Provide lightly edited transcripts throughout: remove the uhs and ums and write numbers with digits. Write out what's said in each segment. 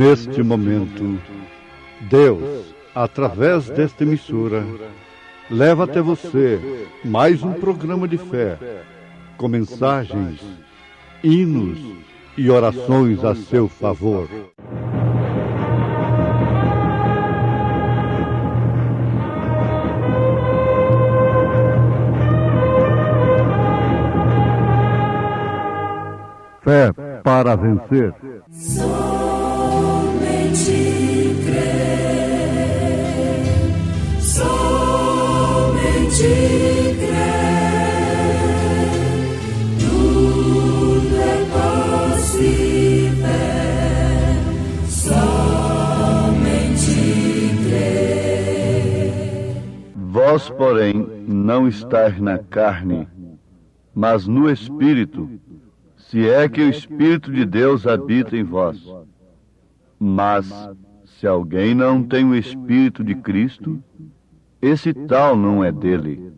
Neste momento, Deus, através desta emissora, leva até você mais um programa de fé, com mensagens, hinos e orações a seu favor. Fé para vencer. Somente crer, somente crer, tudo é possível, somente crer. Vós, porém, não estáis na carne, mas no Espírito, se é que o Espírito de Deus habita em vós. Mas, se alguém não tem o Espírito de Cristo, esse tal não é dele.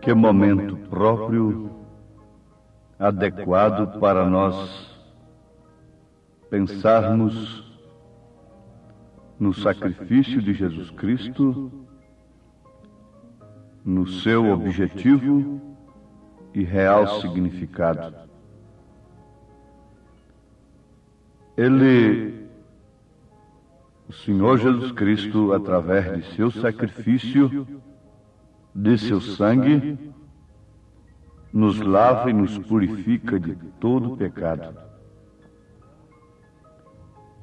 Que momento próprio, adequado para nós pensarmos no sacrifício de Jesus Cristo, no seu objetivo e real significado. O Senhor Jesus Cristo, através de seu sacrifício, de seu sangue, nos lava e nos purifica de todo pecado.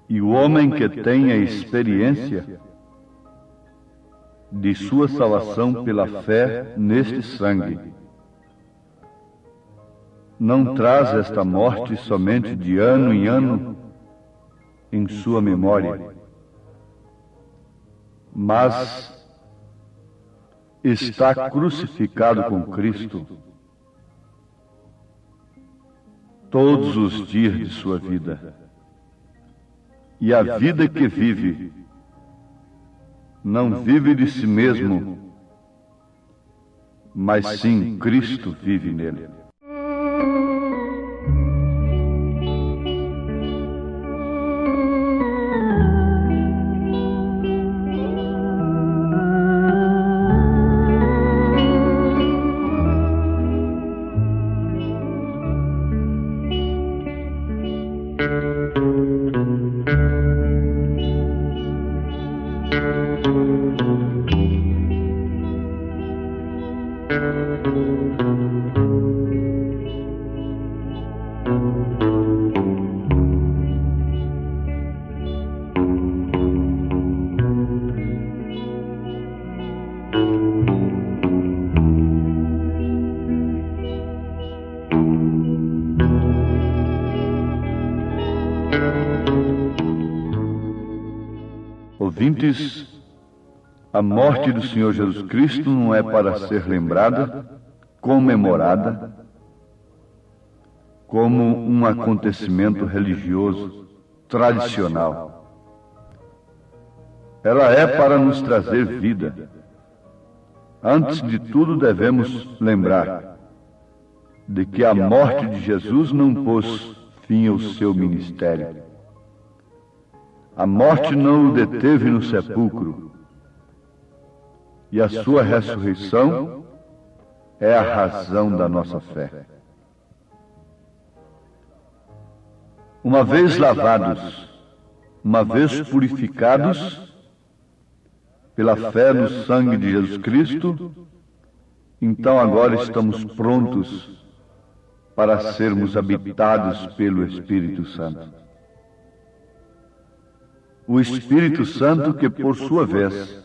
E o homem que tem a experiência de sua salvação pela fé neste sangue, não traz esta morte somente de ano em ano em sua memória, mas está crucificado com Cristo todos os dias de sua vida. E a vida que vive, não vive de si mesmo, mas sim Cristo vive nele. Ouvintes, a morte do Senhor Jesus Cristo não é para ser lembrada, comemorada, como um acontecimento religioso, tradicional. Ela é para nos trazer vida. Antes de tudo, devemos lembrar de que a morte de Jesus não pôs fim ao seu ministério. A morte não o deteve no sepulcro, e a sua ressurreição é a razão da nossa fé. Uma vez lavados, uma vez purificados pela fé no sangue de Jesus Cristo, então agora estamos prontos para sermos habitados pelo Espírito Santo. o Espírito Santo, que por sua vez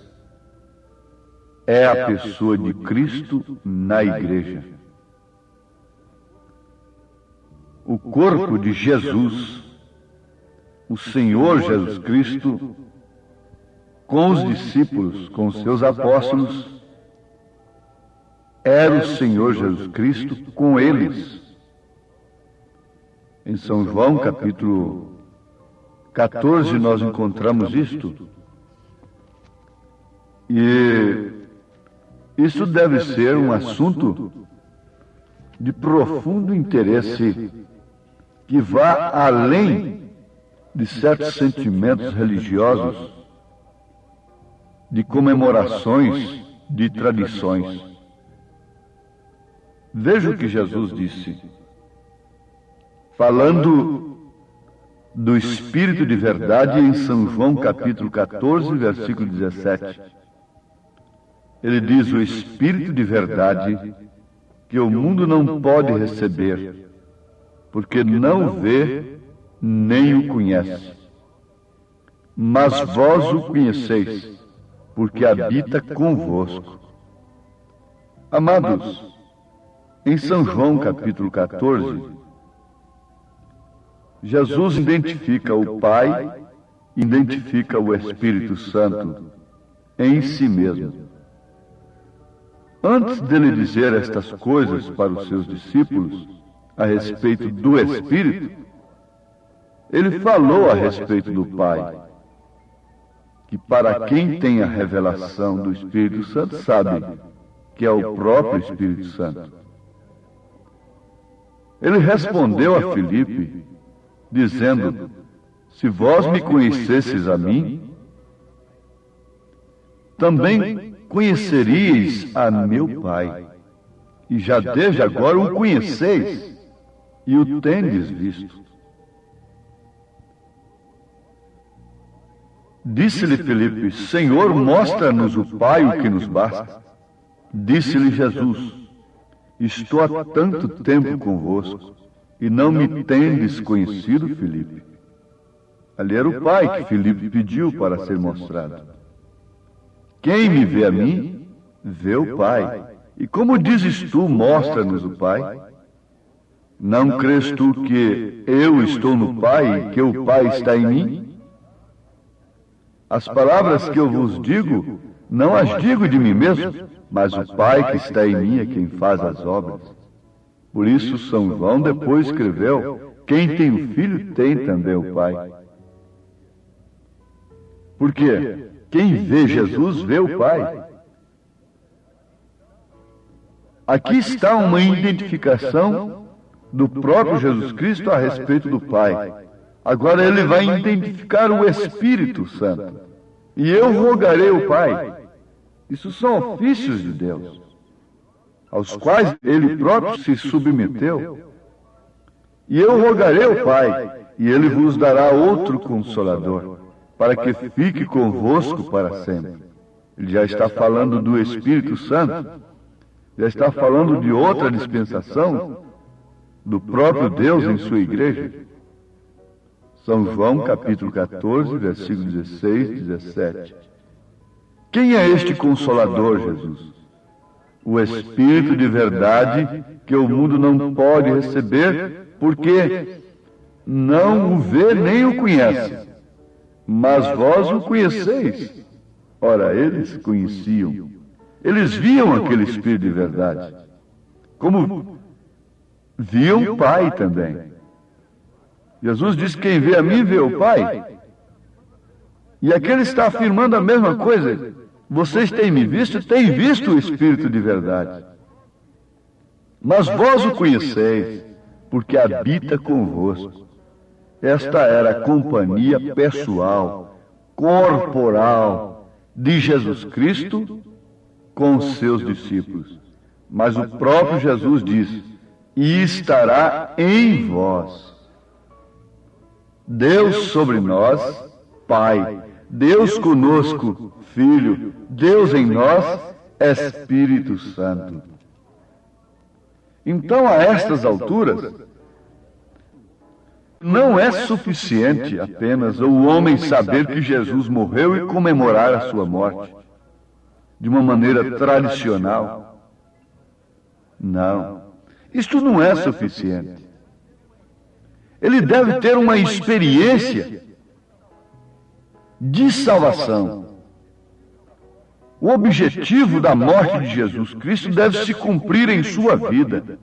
é a pessoa de Cristo na igreja. O corpo de Jesus, o Senhor Jesus Cristo, com os discípulos, com os seus apóstolos, era o Senhor Jesus Cristo com eles. Em São João, capítulo 14, nós encontramos isto. E isso deve ser um assunto de profundo interesse que vá além de certos sentimentos religiosos, de comemorações, de tradições. Veja o que Jesus disse, falando do Espírito de verdade em São João capítulo 14, versículo 17. Ele diz: o Espírito de verdade que o mundo não pode receber, porque não o vê nem o conhece. Mas vós o conheceis, porque habita convosco. Amados, em São João capítulo 14, Jesus identifica o Pai, identifica o Espírito Santo em si mesmo. Antes dele dizer estas coisas para os seus discípulos a respeito do Espírito, ele falou a respeito do Pai, que para quem tem a revelação do Espírito Santo sabe que é o próprio Espírito Santo. Ele respondeu a Filipe, dizendo: se vós me conhecesseis a mim, também conheceríeis a meu Pai, e já desde agora o conheceis e o tendes visto. Disse-lhe Filipe: Senhor, mostra-nos o Pai, o que nos basta. Disse-lhe Jesus: estou há tanto tempo convosco, e não me tendes conhecido, Filipe? Ali era o Pai que Filipe pediu para ser mostrado. Quem me vê a mim, vê o Pai. E como dizes tu, mostra-nos o Pai? Não crês tu que eu estou no Pai e que o Pai está em mim? As palavras que eu vos digo, não as digo de mim mesmo, mas o Pai que está em mim é quem faz as obras. Por isso São João depois escreveu: quem tem o Filho tem também o Pai. Por quê? Quem vê Jesus vê o Pai. Aqui está uma identificação do próprio Jesus Cristo a respeito do Pai. Agora ele vai identificar o Espírito Santo. E eu rogarei ao Pai. Isso são ofícios de Deus, aos quais ele próprio se submeteu. E eu rogarei ao Pai, e ele vos dará outro Consolador, para que fique convosco para sempre. Ele já está falando do Espírito Santo, já está falando de outra dispensação do próprio Deus em sua igreja. São João capítulo 14, versículos 16 e 17. Quem é este Consolador, Jesus? O Espírito de verdade que o mundo não pode receber, porque não o vê nem o conhece. Mas vós o conheceis. Ora, eles conheciam. Eles viam aquele Espírito de verdade, como viam o Pai também. Jesus disse: quem vê a mim, vê o Pai. E aqui ele está afirmando a mesma coisa. Vocês têm me visto, têm visto o Espírito de verdade. Mas vós o conheceis, porque habita convosco. Esta era a companhia pessoal, corporal de Jesus Cristo com os seus discípulos. Mas o próprio Jesus diz: e estará em vós. Deus sobre nós, Pai. Deus conosco, Filho. Deus em nós, Espírito Santo. Então, a estas alturas, Não é suficiente apenas o homem saber que Jesus morreu e comemorar a sua morte de uma maneira tradicional. Não, isto não é suficiente. Ele deve ter uma experiência de salvação. O objetivo da morte de Jesus Cristo deve se cumprir em sua vida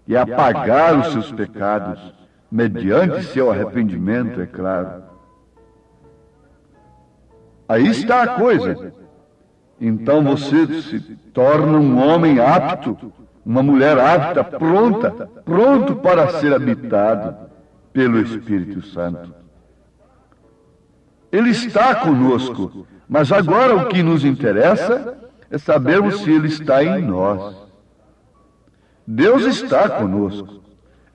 e apagar os seus pecados, mediante seu arrependimento, é claro. Aí está a coisa. Então você se torna um homem apto, uma mulher apta, pronto para ser habitado pelo Espírito Santo. Ele está conosco, mas agora o que nos interessa é sabermos se Ele está em nós. Deus está conosco.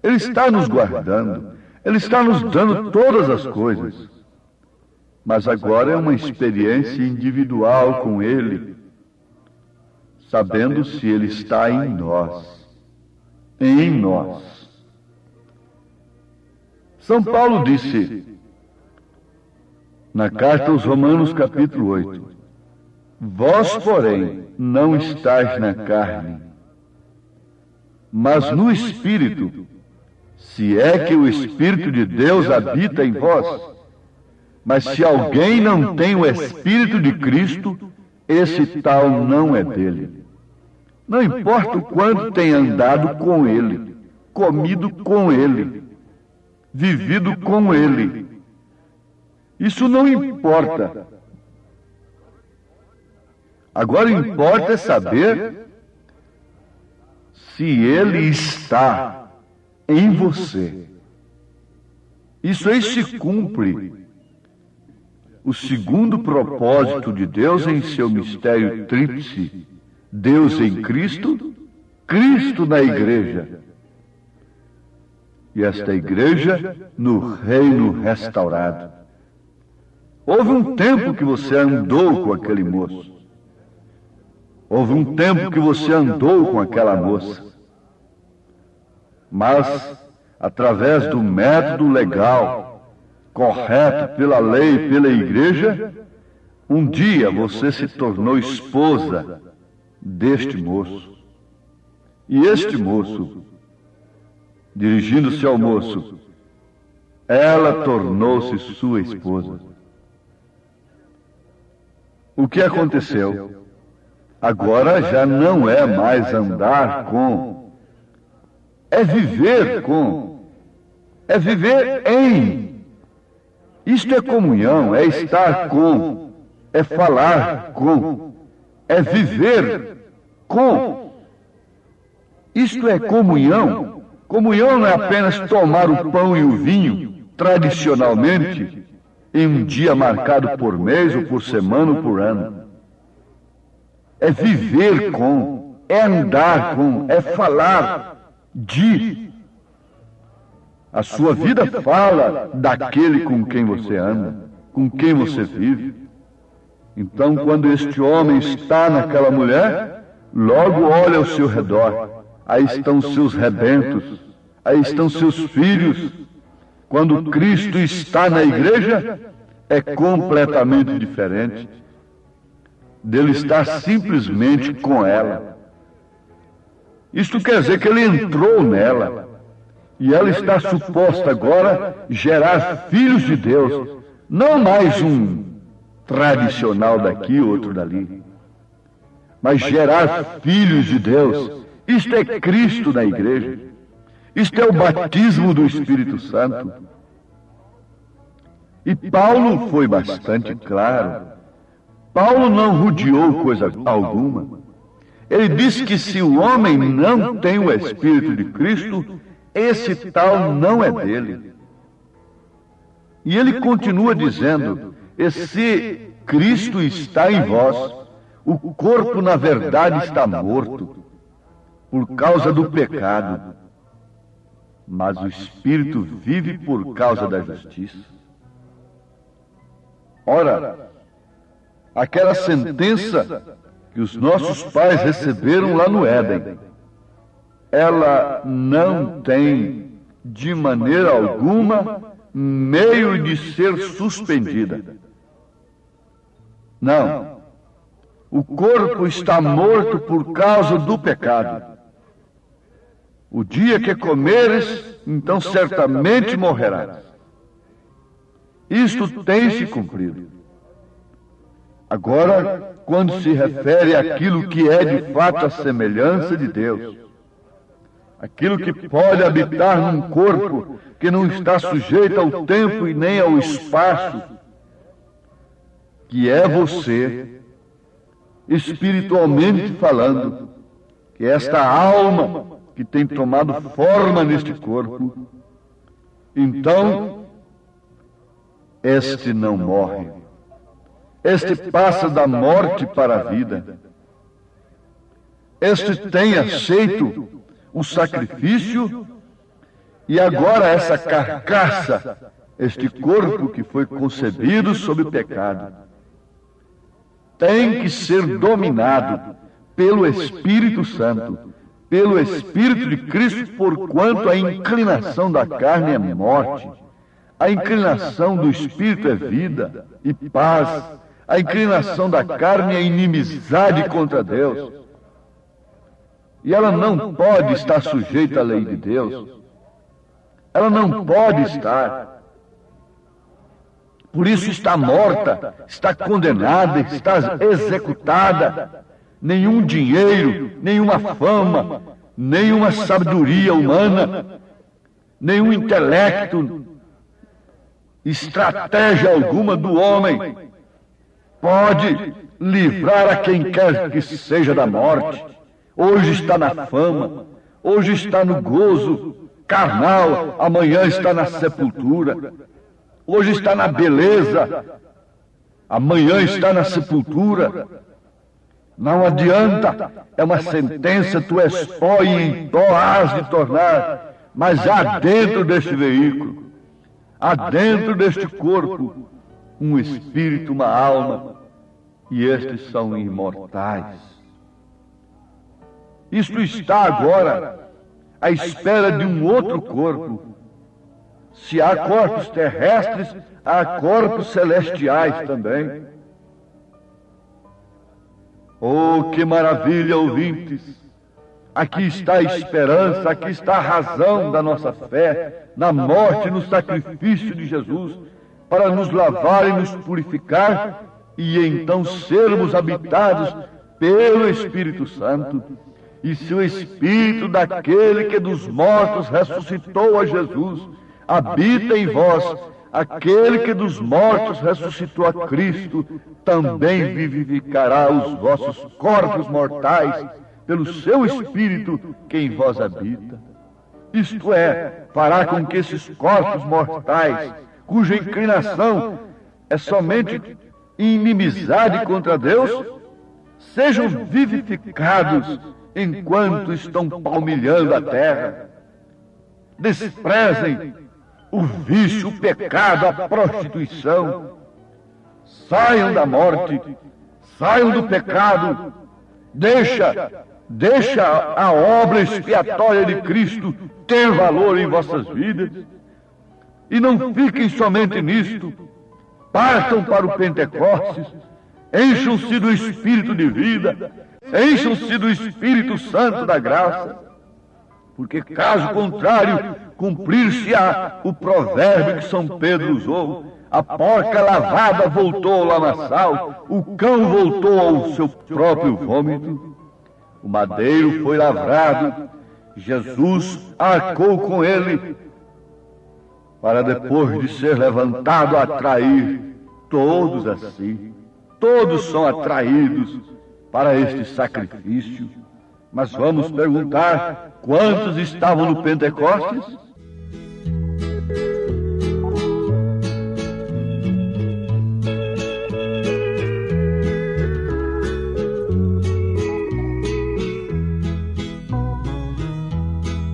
Ele está nos guardando. Ele está nos dando todas as coisas. Mas agora é uma experiência individual com Ele, sabendo se Ele está em nós. Em nós. São Paulo disse, na carta aos Romanos, capítulo 8, vós, porém, não estáis na carne, mas no Espírito, se é que o Espírito de Deus habita em vós. Mas se alguém não tem o Espírito de Cristo, esse tal não é dele. Não importa o quanto tenha andado com Ele, comido com Ele, vivido com Ele. Isso não importa. Agora importa é saber se Ele está em você. Isso aí se cumpre o segundo propósito de Deus em seu mistério tríplice: Deus em Cristo, Cristo na igreja. E esta igreja no reino restaurado. Houve um tempo que você andou com aquele moço. Houve um tempo que você andou com aquela moça. Mas, através do método legal, correto pela lei e pela igreja, um dia você se tornou esposa deste moço. E este moço, dirigindo-se ao moço, ela tornou-se sua esposa. O que aconteceu? Agora já não é mais andar com, é viver com, é viver em. Isto é comunhão, é estar com, é falar com, é viver com. Isto é comunhão. Comunhão não é apenas tomar o pão e o vinho, tradicionalmente, em um dia marcado por mês, ou por semana, ou por ano. É viver com, é andar com, é falar de. A sua vida fala daquele com quem você anda, com quem você vive. Então, quando este homem está naquela mulher, logo olha ao seu redor. Aí estão seus rebentos, aí estão seus filhos. Quando Cristo está na igreja, é completamente diferente dele estar simplesmente com ela. Isto quer dizer que ele entrou nela, e ela está suposta agora gerar filhos de Deus, não mais um tradicional daqui, outro dali, mas gerar filhos de Deus. Isto é Cristo na igreja. Isto é o batismo do Espírito Santo. E Paulo foi bastante claro. Paulo não rodeou coisa alguma. Ele disse que se o homem não tem o Espírito de Cristo, esse tal não é dele. E ele continua dizendo: e se Cristo está em vós, o corpo na verdade está morto, por causa do pecado, mas o Espírito vive por causa da justiça. Ora, aquela sentença que os nossos pais receberam lá no Éden, ela não tem de maneira alguma, meio de ser suspendida. Não. O corpo está morto por causa do pecado. O dia que comeres, então certamente morrerás. Isto tem se cumprido. Agora, quando se refere àquilo que é de fato a semelhança de Deus, aquilo que pode habitar num corpo que não está sujeito ao tempo e nem ao espaço, que é você, espiritualmente falando, que esta alma que tem tomado forma neste corpo, então, este não morre. Este passa da morte para a vida. Este tem aceito o sacrifício e agora essa carcaça, este corpo que foi concebido sob o pecado, tem que ser dominado pelo Espírito Santo, pelo Espírito de Cristo, porquanto a inclinação da carne é morte, a inclinação do Espírito é vida e paz, a inclinação da carne é inimizade contra Deus. E ela não pode estar sujeita à lei de Deus. Ela não pode estar. Por isso está morta, está condenada, está executada. Nenhum dinheiro, nenhuma fama, nenhuma sabedoria humana, nenhum intelecto, estratégia alguma do homem pode livrar a quem quer que seja da morte. Hoje está na fama, hoje está no gozo carnal, amanhã está na sepultura. Hoje está na beleza, amanhã está na sepultura. Não adianta, é uma sentença, tu és pó e em pó has de tornar, mas há dentro deste veículo, há dentro deste corpo, um espírito, uma alma, e estes são imortais. Isto está agora à espera de um outro corpo. Se há corpos terrestres, há corpos celestiais também. Oh, que maravilha, ouvintes! Aqui está a esperança, aqui está a razão da nossa fé, na morte e no sacrifício de Jesus, para nos lavar e nos purificar, e então sermos habitados pelo Espírito Santo. E se o Espírito daquele que dos mortos ressuscitou a Jesus habita em vós, aquele que dos mortos ressuscitou a Cristo também vivificará os vossos corpos mortais pelo seu Espírito que em vós habita. Isto é, fará com que esses corpos mortais, cuja inclinação é somente inimizade contra Deus, sejam vivificados enquanto estão palmilhando a terra. Desprezem o vício, o pecado, a prostituição. Saiam da morte, saiam do pecado. Deixa a obra expiatória de Cristo ter valor em vossas vidas. E não fiquem somente nisto. Partam para o Pentecostes, encham-se do Espírito de vida, encham-se do Espírito Santo da graça, porque caso contrário, cumprir-se-á o provérbio que São Pedro usou: a porca lavada voltou ao lamaçal, o cão voltou ao seu próprio vômito. O madeiro foi lavrado, Jesus arcou com ele, para depois de ser levantado atrair todos a si. Todos são atraídos para este sacrifício. Mas vamos perguntar, quantos estavam no Pentecostes?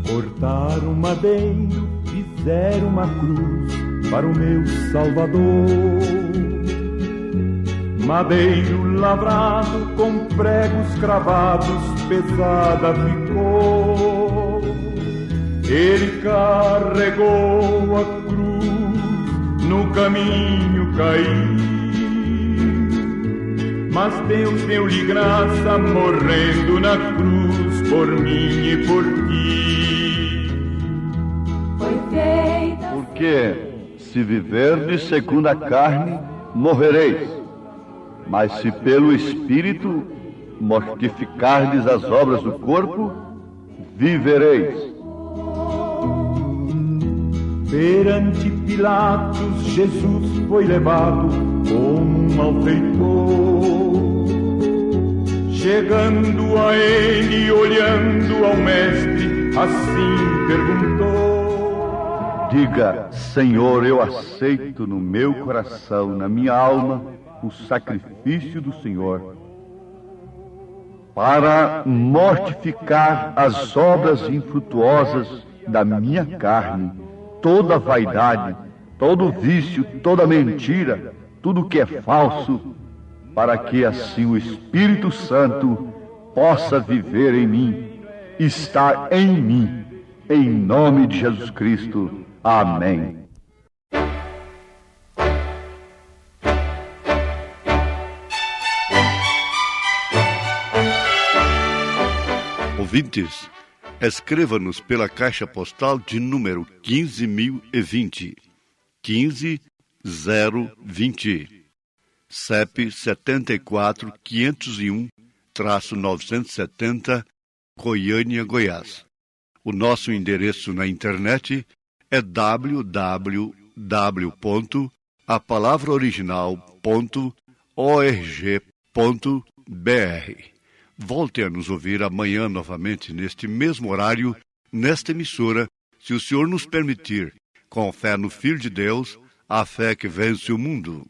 Cortaram um madeiro, fizeram uma cruz para o meu Salvador. Madeiro lavrado com pregos cravados, pesada ficou. Ele carregou a cruz, no caminho caí. Mas Deus deu-lhe graça, morrendo na cruz, por mim e por ti. Foi feita. Porque se viverdes segundo a carne, morrereis. Mas se pelo Espírito mortificardes as obras do corpo, vivereis. Perante Pilatos, Jesus foi levado como um malfeitor. Chegando a ele, olhando ao mestre, assim perguntou: Diga, Senhor, eu aceito no meu coração, na minha alma, o sacrifício do Senhor, para mortificar as obras infrutuosas da minha carne, toda vaidade, todo vício, toda mentira, tudo que é falso, para que assim o Espírito Santo possa viver em mim, estar em mim, em nome de Jesus Cristo. Amém. Ouvintes, escreva-nos pela caixa postal de número 15.020, 15020, CEP 74.501-970, Goiânia, Goiás. O nosso endereço na internet é www.apalavraoriginal.org.br. Volte a nos ouvir amanhã novamente, neste mesmo horário, nesta emissora, se o Senhor nos permitir, com fé no Filho de Deus, a fé que vence o mundo.